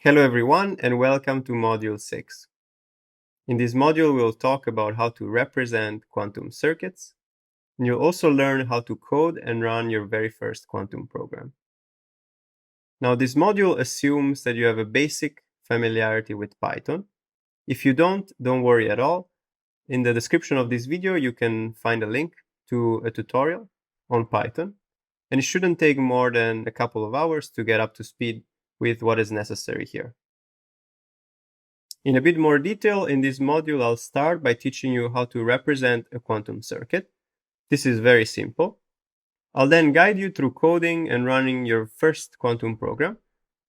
Hello everyone and welcome to Module 6. In this module we'll talk about how to represent quantum circuits, and you'll also learn how to code and run your very first quantum program. Now this module assumes that you have a basic familiarity with Python. If you don't worry at all. In the description of this video you can find a link to a tutorial on Python, and it shouldn't take more than a couple of hours to get up to speed with what is necessary here. In a bit more detail, in this module, I'll start by teaching you how to represent a quantum circuit. This is very simple. I'll then guide you through coding and running your first quantum program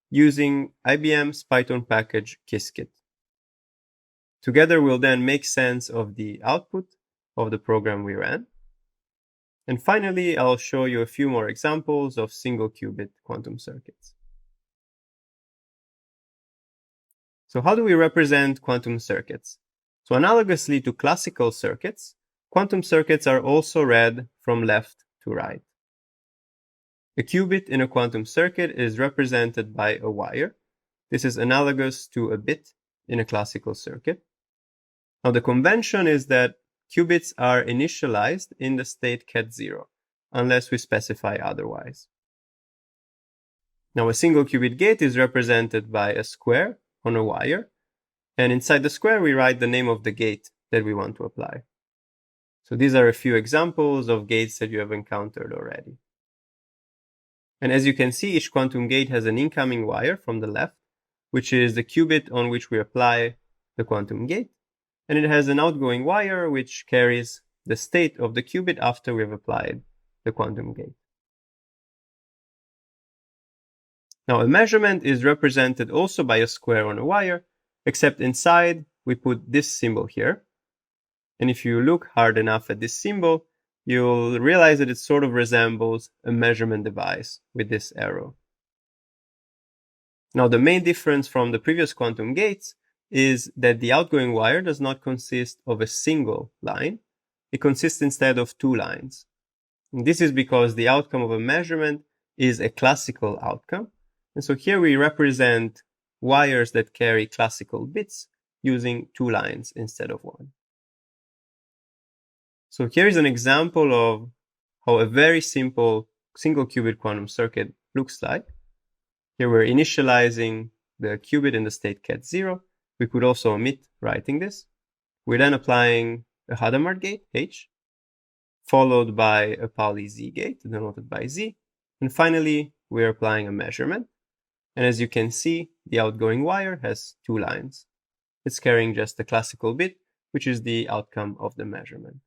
using IBM's Python package Qiskit. Together, we'll then make sense of the output of the program we ran. And finally, I'll show you a few more examples of single qubit quantum circuits. So how do we represent quantum circuits? So analogously to classical circuits, quantum circuits are also read from left to right. A qubit in a quantum circuit is represented by a wire. This is analogous to a bit in a classical circuit. Now the convention is that qubits are initialized in the state ket0, unless we specify otherwise. Now a single qubit gate is represented by a square on a wire, and inside the square we write the name of the gate that we want to apply. So these are a few examples of gates that you have encountered already. And as you can see, each quantum gate has an incoming wire from the left, which is the qubit on which we apply the quantum gate, and it has an outgoing wire which carries the state of the qubit after we have applied the quantum gate. Now a measurement is represented also by a square on a wire, except inside we put this symbol here. And if you look hard enough at this symbol, you'll realize that it sort of resembles a measurement device with this arrow. Now the main difference from the previous quantum gates is that the outgoing wire does not consist of a single line. It consists instead of two lines. And this is because the outcome of a measurement is a classical outcome. And so here we represent wires that carry classical bits using two lines instead of one. So here is an example of how a very simple single qubit quantum circuit looks like. Here we're initializing the qubit in the state ket0. We could also omit writing this. We're then applying a Hadamard gate, H, followed by a Pauli Z gate, denoted by Z. And finally, we're applying a measurement. And as you can see, the outgoing wire has two lines. It's carrying just a classical bit, which is the outcome of the measurement.